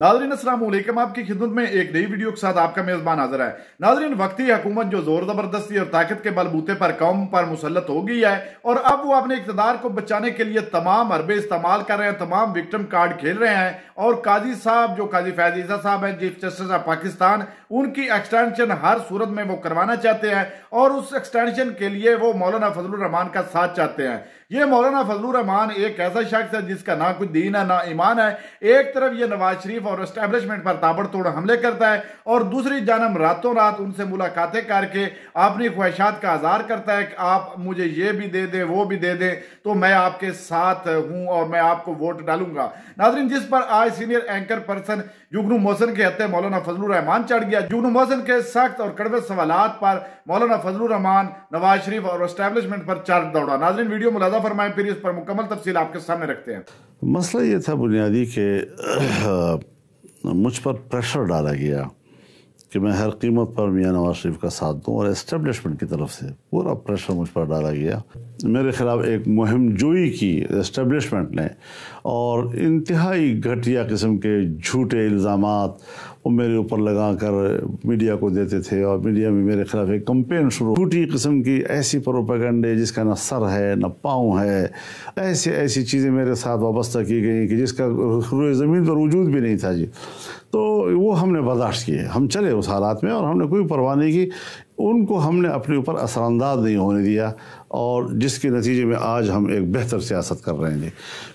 नाज़रीन अस्सलाम वालेकुम, आपकी खिदमत में एक नई वीडियो के साथ आपका मेज़बान हाजिर है। नाज़रीन, वक्ती हुकूमत जो जोर जबरदस्ती और ताकत के बलबूते पर कौम पर मुसल्लत हो गई है और अब वो अपने इक़्तिदार को बचाने के लिए तमाम हरबे इस्तेमाल कर रहे हैं, तमाम विक्टिम कार्ड खेल रहे हैं। और काजी साहब जो काजी फैज़ ईसा साहब हैं, चीफ जस्टिस ऑफ पाकिस्तान, उनकी एक्सटेंशन हर सूरत में वो करवाना चाहते हैं और उस एक्सटेंशन के लिए वो मौलाना फजलुर रहमान का साथ चाहते हैं। ये मौलाना फजलुर रहमान एक ऐसा शख्स है जिसका ना कोई दीन है ना ईमान है। एक तरफ ये नवाज शरीफ और एस्टेब्लिशमेंट पर ताबड़तोड़ हमले करता है और दूसरी जानब रातों रात उनसे मुलाकातें करके अपनी ख्वाहिशात का इज़हार करता है कि आप मुझे ये भी दे दें वो भी दे दें तो मैं आपके साथ हूं और मैं आपको वोट डालूंगा। नाज़रीन, जिस पर आज सीनियर एंकर पर्सन जुगनू मोहसिन के हत्या मौलाना फजलुर रहमान चढ़ गया। जुगनू मोहसिन के सख्त और कड़वे सवालात पर मौलाना फजलुर रहमान, नवाज शरीफ और एस्टेब्लिशमेंट पर चार्ज दौड़ा। नाज़रीन, वीडियो मुलाजा फरमाएं, फिर इस पर मुकम्मल तफसील आपके सामने रखते हैं। मसला ये था बुनियादी कि मुझ पर प्रेशर डाला गया कि मैं हर कीमत पर मियां नवाज शरीफ का साथ दूं और एस्टेब्लिशमेंट की तरफ से पूरा प्रेशर मुझ पर डाला गया। मेरे खिलाफ एक मुहिम जोई की एस्टेब्लिशमेंट ने और इंतहाई घटिया किस्म के झूठे इल्ज़ामात वो मेरे ऊपर लगा कर मीडिया को देते थे और मीडिया में मेरे खिलाफ एक कंपेन शुरू, झूठी किस्म की ऐसी प्रोपेगेंडे जिसका न सर है न पाँव है, ऐसी ऐसी चीज़ें मेरे साथ वाबस्ता की गई कि जिसका ज़मीन पर वजूद भी नहीं था जी। तो वो हमने बर्दाश्त किए, हम चले उस हालात में और हमने कोई परवाह नहीं की, उनको हमने अपने ऊपर असरानंदाज नहीं होने दिया और जिसके नतीजे में आज हम एक बेहतर सियासत कर रहे हैं।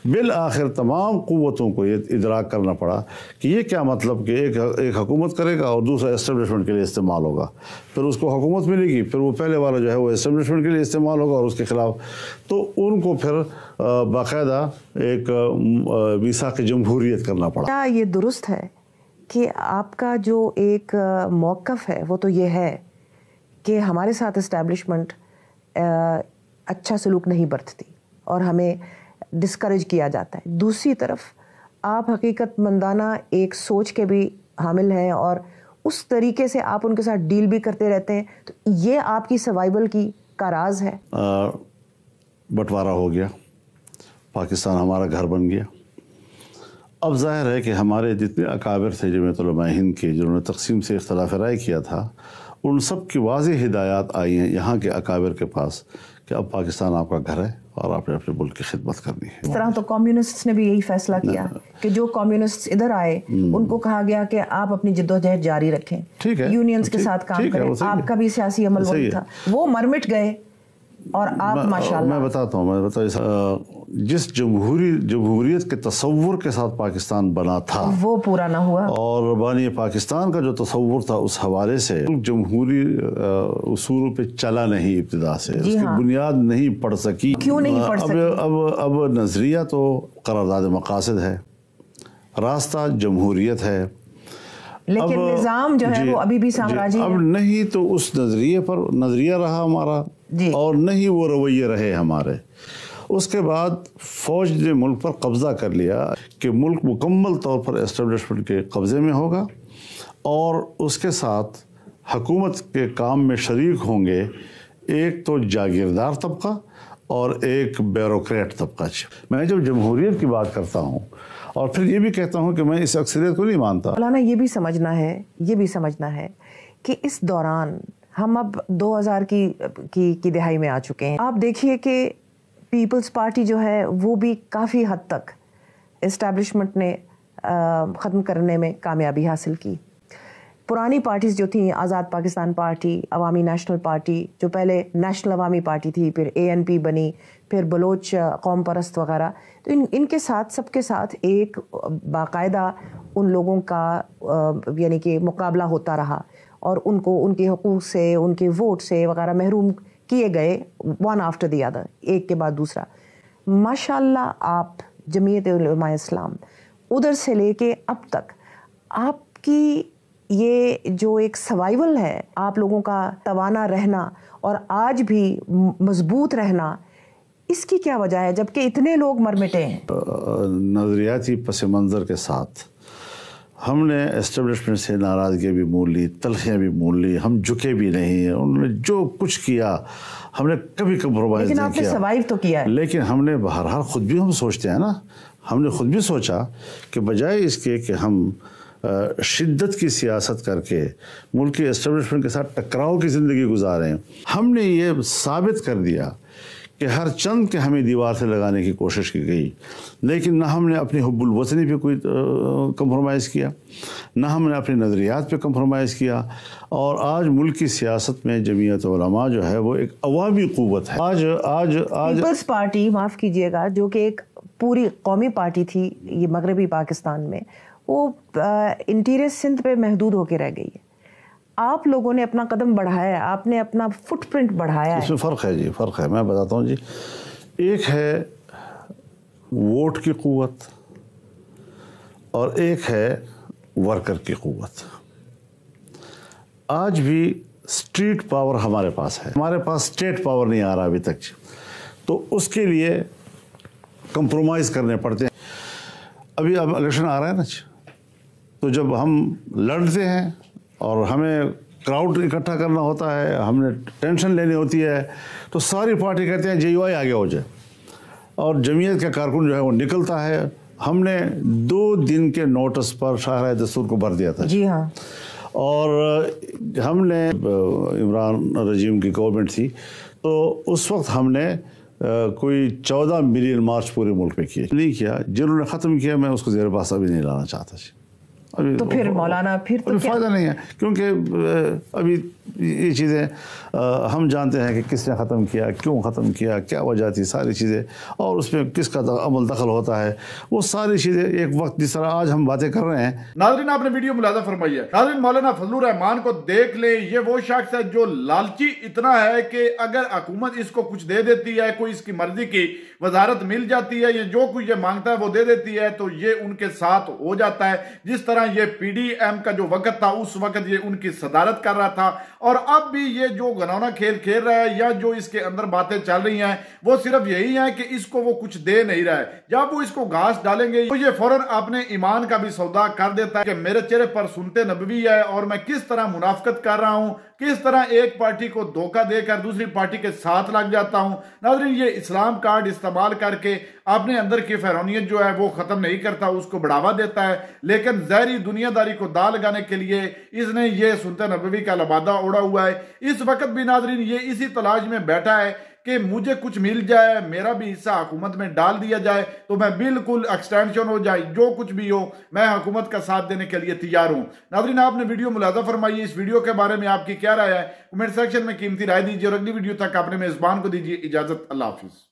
बिल आखिर तमाम क़ुव्वतों को ये इदराक करना पड़ा कि ये क्या मतलब कि एक हुकूमत करेगा और दूसरा एस्टेब्लिशमेंट के लिए इस्तेमाल होगा, फिर उसको हुकूमत मिलेगी, फिर वो पहले वाला जो है वो एस्टेब्लिशमेंट के लिए इस्तेमाल होगा और उसके ख़िलाफ़ तो उनको फिर बाकायदा एक मीसाक़ जमहूरियत करना पड़ा। क्या ये दुरुस्त है कि आपका जो एक मौक़िफ़ है वो तो ये है कि हमारे साथ एस्टैब्लिशमेंट अच्छा सलूक नहीं बरतती और हमें डिस्करेज किया जाता है, दूसरी तरफ आप हकीकतमंदाना एक सोच के भी हामिल हैं और उस तरीके से आप उनके साथ डील भी करते रहते हैं, तो ये आपकी सर्वाइवल का राज है। बंटवारा हो गया, पाकिस्तान हमारा घर बन गया। अब ज़ाहिर है कि हमारे जितने अकाबिर थे जमीयत उलमा हिंद के, जिन्होंने तकसीम से इख्तलाफ राय किया था, उन सब की वाज़ेह हिदायत आई हैं यहाँ के अकाबिर के पास कि अब पाकिस्तान आपका घर है और आपने अपने मुल्क की खिदमत करनी है। इस तरह तो कम्युनिस्ट्स ने भी यही फैसला किया कि जो कम्युनिस्ट्स इधर आए उनको कहा गया कि आप अपनी जद्दोजहद जारी रखें, ठीक है, यूनियंस के साथ काम करें। आपका भी सियासी अमल वही था, वो मर मिट गए और आप माशाल्लाह। मैं बताता हूँ जिस जमहूरियत के तसव्वुर के साथ पाकिस्तान बना था वो पूरा ना हुआ और बानी पाकिस्तान का जो तस्वुर था उस हवाले से जमहूरी उसूलों पे चला नहीं, इब्तिदा से उसकी बुनियाद नहीं पड़ सकी। क्यों नहीं पड़ सकी? अब नजरिया तो करारदाद मकासद है, रास्ता जमहूरियत है, लेकिन निज़ाम जो है वो अभी भी साम्राज्य है। अब नहीं तो उस नजरिया रहा हमारा और नहीं वो रवैये रहे हमारे। उसके बाद फ़ौज ने मुल्क पर कब्ज़ा कर लिया कि मुल्क मुकम्मल तौर पर एस्टेब्लिशमेंट के कब्ज़े में होगा और उसके साथ हुकूमत के काम में शरीक होंगे एक तो जागीरदार तबका और एक ब्यूरोक्रेट तबका। मैं जब जमहूरियत की बात करता हूँ और फिर ये भी कहता हूँ कि मैं इस अक्सरियत को नहीं मानता। मौलाना, ये भी समझना है कि इस दौरान हम अब 2000 की दिहाई में आ चुके हैं। आप देखिए कि पीपल्स पार्टी जो है वो भी काफ़ी हद तक एस्टैब्लिशमेंट ने ख़त्म करने में कामयाबी हासिल की। पुरानी पार्टीज़ जो थी, आज़ाद पाकिस्तान पार्टी, अवामी नेशनल पार्टी, जो पहले नेशनल अवामी पार्टी थी, फिर ANP बनी, फिर बलोच कौम परस्त वगैरह, तो इनके साथ सबके साथ एक बाकायदा उन लोगों का यानी कि मुकाबला होता रहा और उनको उनके हकूक़ से, उनके वोट से वगैरह महरूम किए गए, वन आफ्टर द अदर, एक के बाद दूसरा। माशाल्लाह आप जमीयत उलमा इस्लाम उधर से लेके अब तक आपकी ये जो एक सर्वाइवल है, आप लोगों का तवाना रहना और आज भी मजबूत रहना, इसकी क्या वजह है जबकि इतने लोग मर मिटे हैं? नजरियाती पस मंज़र के साथ हमने एस्टेब्लिशमेंट से नाराज़गी भी मोल ली, तलखियाँ भी मोल ली, हम झुके भी नहीं। उन्होंने जो कुछ किया हमने कभी कंप्रोमाइज़ नहीं किया, सर्वाइव तो किया है। लेकिन हमने बहरहाल खुद भी हम सोचते हैं ना, ہم نے خود بھی سوچا کہ بجائے اس کے کہ ہم شدت کی سیاست کر کے ملکی اسٹیبلشمنٹ کے ساتھ ٹکراؤ کی زندگی گزاریں، ہم نے یہ ثابت کر دیا کہ ہر چند کے ہمیں دیوار سے لگانے کی کوشش کی گئی، لیکن نہ ہم نے اپنی حب الوطنی پہ کوئی کمپرومائز کیا، نہ ہم نے اپنے نظریات پہ کمپرومائز کیا، اور آج ملک کی سیاست میں جمعیت علماء جو ہے وہ ایک عوامی قوت ہے۔ آج پیپلز پارٹی، معاف کیجئے گا، جو کہ ایک پوری قومی پارٹی تھی یہ مغربی پاکستان میں، وہ انٹیریئر سندھ پہ محدود ہو کے رہ گئی ہے۔ آپ لوگوں نے اپنا قدم بڑھایا ہے، آپ نے اپنا فٹ پرنٹ بڑھایا ہے۔ اس میں فرق ہے جی، فرق ہے، میں بتاتا ہوں جی۔ ایک ہے ووٹ کی قوت اور ایک ہے ورکر کی قوت۔ آج بھی اسٹریٹ پاور ہمارے پاس ہے، ہمارے پاس اسٹیٹ پاور نہیں آ رہا ابھی تک، تو اس کے لیے کمپرومائز کرنے پڑتے ہیں۔ ابھی اب الیکشن آ رہا ہے نا، تو جب ہم لڑتے ہیں اور ہمیں کراؤڈ اکٹھا کرنا ہوتا ہے، ہم نے ٹینشن لینی ہوتی ہے، تو ساری پارٹی کہتے ہیں JUI آگے ہو جائے، اور جمعیت کا کارکن جو ہے وہ نکلتا ہے۔ ہم نے 2 دن کے نوٹس پر شاہراہ دستور کو بھر دیا تھا جی ہاں، اور ہم نے عمران رجیم کی گورنمنٹ تھی، تو اس وقت ہم نے کوئی 14 ملین مارچ پورے ملک میں کیے، نہیں کیا۔ جنہوں نے ختم کیا، میں اس کو زیر بحث ابھی نہیں لانا چاہتا جی۔ تو پھر مولانا پھر تو فائدہ نہیں ہے، کیونکہ ابھی یہ چیزیں ہم جانتے ہیں کہ کس نے ختم کیا، کیوں ختم کیا، کیا وجہ تھی، ساری چیزیں، اور اس میں کس کا عمل دخل ہوتا ہے، وہ ساری چیزیں ایک وقت جس طرح آج ہم باتیں کر رہے ہیں۔ ناظرین، آپ نے ویڈیو ملاحظہ فرمائی ہے۔ ناظرین، مولانا فضل الرحمان کو دیکھ لیں، یہ وہ شخص ہے جو لالچی اتنا ہے کہ اگر حکومت اس کو کچھ دے دیتی ہے، کوئی اس کی مرضی کی وزارت مل جاتی ہے، یا جو کچھ یہ مانگتا ہے وہ دے دیتی ہے، تو یہ ان کے ساتھ ہو جاتا ہے۔ جس طرح یہ PDM کا جو وقت تھا، اس وقت یہ ان کی صدارت کر رہا تھا، اور اب بھی یہ جو گنونا کھیل کھیل رہا ہے، یا جو اس کے اندر باتیں چل رہی ہیں، وہ صرف یہی ہیں کہ اس کو وہ کچھ دے نہیں رہا ہے۔ جب وہ اس کو گھاس ڈالیں گے تو یہ فوراً اپنے ایمان کا بھی سودا کر دیتا ہے کہ میرے چہرے پر سنتے نبوی ہے، اور میں کس طرح منافقت کر رہا ہوں، کس طرح ایک پارٹی کو دھوکہ دے کر دوسری پارٹی کے ساتھ لگ جاتا ہوں۔ ناظرین، یہ اسلام کارڈ استعمال کر کے اپنے اندر کی فرعونیت جو ہے وہ ختم نہیں کرتا، اس کو بڑھاوا دیتا ہے، لیکن ظاہری دنیا داری کو داغ لگانے کے لیے اس نے یہ سنت نبوی کا لبادہ اوڑا ہوا ہے۔ اس وقت بھی ناظرین یہ اسی تلاش میں بیٹھا ہے کہ مجھے کچھ مل جائے، میرا بھی حصہ حکومت میں ڈال دیا جائے، تو میں بالکل ایکسٹینشن ہو جائے، جو کچھ بھی ہو میں حکومت کا ساتھ دینے کے لیے تیار ہوں۔ ناظرین، آپ نے ویڈیو ملاحظہ فرمائی، اس ویڈیو کے بارے میں آپ کی کیا رائے ہے؟ کمنٹ سیکشن میں قیمتی رائے دیجیے، اور اگلی ویڈیو تک اپنے میزبان کو دیجیے اجازت۔ اللہ حافظ۔